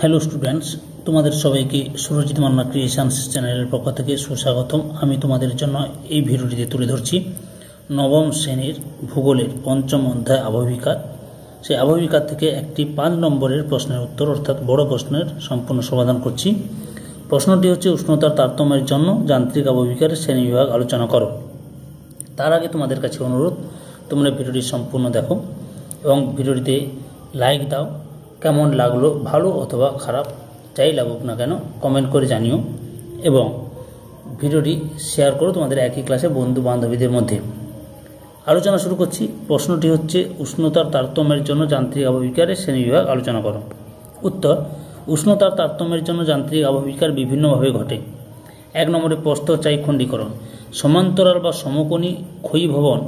Hello students, তোমাদের সবাইকে Surajit Manna creations চ্যানেলের পক্ষ থেকে সুস্বাগতম। আমি তোমাদের জন্য এই ভিডিওটিতে তুলে ধরছি নবম শ্রেণীর ভূগোলের পঞ্চম অধ্যায় আবহবিকার। সেই আবহবিকার থেকে একটি 5 নম্বরের প্রশ্নের উত্তর অর্থাৎ বড় প্রশ্নের সম্পূর্ণ সমাধান করছি। প্রশ্নটি হচ্ছে উষ্ণতার তারতম্যের জন্য যান্ত্রিক আবহবিকারের শ্রেণীবিভাগ আলোচনা করো। তার আগে তোমাদের কাছে অনুরোধ, তোমরা ভিডিওটি সম্পূর্ণ দেখো এবং ভিডিওটিতে লাইক দাও। কেমন লাগলো, ভালো অথবা খারাপ যাই লাগুক না কেন কমেন্ট করে জানিও এবং ভিডিওটি শেয়ার করো তোমাদের একই ক্লাসে বন্ধু বান্ধবীদের মধ্যে। আলোচনা শুরু করছি। প্রশ্নটি হচ্ছে উষ্ণতার তারতম্যের জন্য যান্ত্রিক আবহবিকারের শ্রেণীবিভাগ আলোচনা করো। উত্তর: উষ্ণতার তারতম্যের জন্য যান্ত্রিক আবহবিকার বিভিন্নভাবে ঘটে। 1 নম্বরে প্রস্তরচায়ী খণ্ডীকরণ। সমান্তরাল বা সমকোণী ক্ষয়ীভবন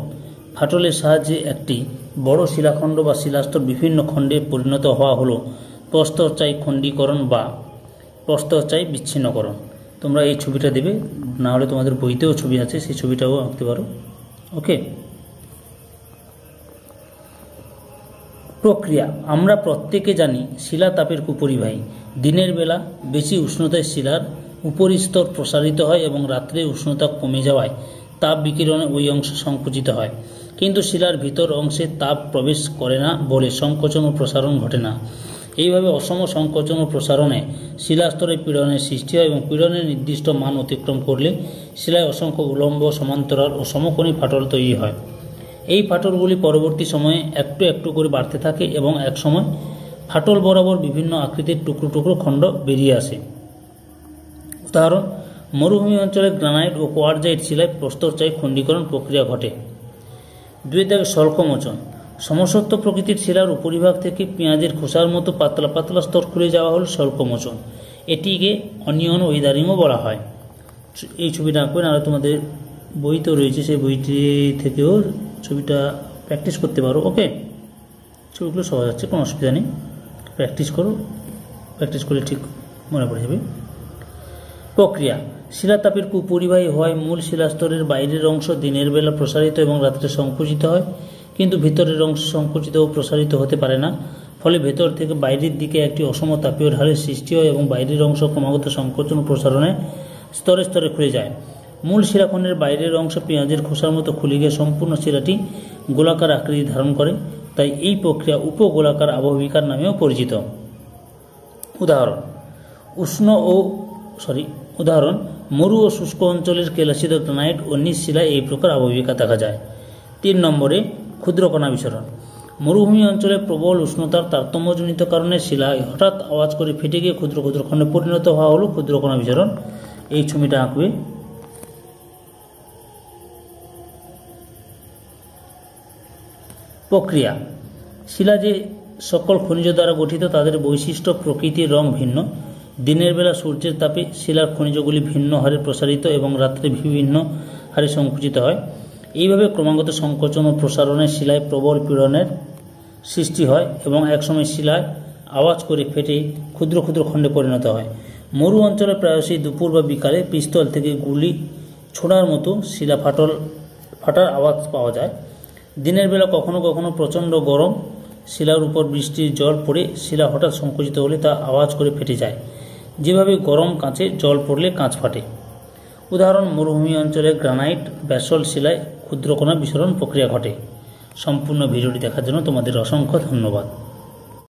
ফাটলের সাহায্যে একটি বড় শিলাখণ্ড বা শিলাস্তর বিভিন্ন খণ্ডে পরিণত হওয়া হলো প্রস্তরচায়ী খণ্ডীকরণ বা প্রস্তরচায়ী বিচ্ছিন্নকরণ। তোমরা এই ছবিটা দেবে, না হলে তোমাদের বইতেও ছবি আছে, সেই ছবিটাও আঁকতে পারো। ওকে। প্রক্রিয়া: আমরা প্রত্যেকে জানি শিলা তাপের কুপরিবাহী। দিনের বেলা বেশি উষ্ণতায় শিলার উপরিস্তর প্রসারিত হয় এবং রাত্রে উষ্ণতা কমে যাওয়ায় তাপ বিকিরণে ওই অংশ সংকুচিত হয়, কিন্তু শিলার ভিতর অংশে তাপ প্রবেশ করে না বলে সংকোচন ও প্রসারণ ঘটে না। এইভাবে অসম সংকোচন ও প্রসারণে শিলাস্তরে পীড়নের সৃষ্টি হয় এবং পীড়নের নির্দিষ্ট মান অতিক্রম করলে শিলায় অসংখ্য উলম্ব, সমান্তরাল ও সমকোণী ফাটল তৈরি হয়। এই ফাটলগুলি পরবর্তী সময়ে একটু একটু করে বাড়তে থাকে এবং এক সময় ফাটল বরাবর বিভিন্ন আকৃতির টুকরো টুকরো খণ্ড বেরিয়ে আসে। উদাহরণ: মরুভূমি অঞ্চলে গ্রানাইট ও কোয়ার্জাইট শিলায় প্রস্তরচায়ী খণ্ডীকরণ প্রক্রিয়া ঘটে। 2 স্বল্পমোচন। সমসত্ব প্রকৃতির শিলার উপরিভাগ থেকে পেঁয়াজের খোসার মতো পাতলা পাতলা স্তর খুলে যাওয়া হল স্বল্পমোচন। এটিকে অনিয়ন ওয়েদারিংও বলা হয়। এই ছবিটা আঁকবেন, আর তোমাদের বইতেও রয়েছে, সেই বইটি থেকেও ছবিটা প্র্যাকটিস করতে পারো। ওকে, ছবিগুলো সহজ আছে, কোনো অসুবিধা নেই। প্র্যাকটিস করো, প্র্যাকটিস করলে ঠিক মনে পড়ে যাবে। প্রক্রিয়া: শিলাতাপের কুপরিবাহী হওয়ায় মূল শিলাস্তরের বাইরের অংশ দিনের বেলা প্রসারিত এবং রাত্রে সংকুচিত হয়, কিন্তু ভিতরের অংশ সংকুচিত ও প্রসারিত হতে পারে না। ফলে ভেতর থেকে বাইরের দিকে একটি অসম তাপীয় ঢালের সৃষ্টি হয় এবং বাইরের অংশ ক্রমাগত সংকোচন ও প্রসারণে স্তরে স্তরে খুলে যায়। মূল শিলাখণ্ডের বাইরের অংশ পেঁয়াজের খোসার মতো খুলে গিয়ে সম্পূর্ণ শিলাটি গোলাকার আকৃতি ধারণ করে, তাই এই প্রক্রিয়া উপগোলাকার আবহবিকার নামেও পরিচিত। উদাহরণ: মরু ও শুষ্ক অঞ্চলের কেলাসিত গ্রানাইট ও নিজ শিলায় এই প্রকার আবহবিকা দেখা যায়। 3 নম্বরে ক্ষুদ্রকণা বিসরণ। মরুভূমি অঞ্চলে প্রবল উষ্ণতার তারতম্যজনিত কারণে শিলায় হঠাৎ আওয়াজ করে ফেটে গিয়ে ক্ষুদ্র ক্ষুদ্র খণ্ডে পরিণত হওয়া হলো ক্ষুদ্রকণা বিসরণ। এই ছবিটা আঁকবে। প্রক্রিয়া: শিলা যে সকল খনিজ দ্বারা গঠিত তাদের বৈশিষ্ট্য, প্রকৃতি, রং ভিন্ন। দিনের বেলা সূর্যের তাপে শিলার খনিজগুলি ভিন্ন হারে প্রসারিত এবং রাত্রে বিভিন্ন হারে সংকুচিত হয়। এইভাবে ক্রমাগত সংকোচন ও প্রসারণে শিলায় প্রবল পীড়নের সৃষ্টি হয় এবং একসময় শিলায় আওয়াজ করে ফেটে ক্ষুদ্র ক্ষুদ্র খণ্ডে পরিণত হয়। মরু অঞ্চলে প্রায়শই দুপুর বা বিকালে পিস্তল থেকে গুলি ছোড়ার মতো শিলা ফাটার আওয়াজ পাওয়া যায়। দিনের বেলা কখনো কখনো প্রচণ্ড গরম শিলার উপর বৃষ্টির জল পড়ে শিলা হঠাৎ সংকুচিত হলে তা আওয়াজ করে ফেটে যায়, যেভাবে গরম কাঁচে জল পড়লে কাঁচ ফাটে। উদাহরণ: মরুভূমি অঞ্চলে গ্রানাইট ব্যাসল্ট শিলায় ক্ষুদ্রকণা বিসরণ প্রক্রিয়া ঘটে। সম্পূর্ণ ভিডিওটি দেখার জন্য তোমাদের অসংখ্য ধন্যবাদ।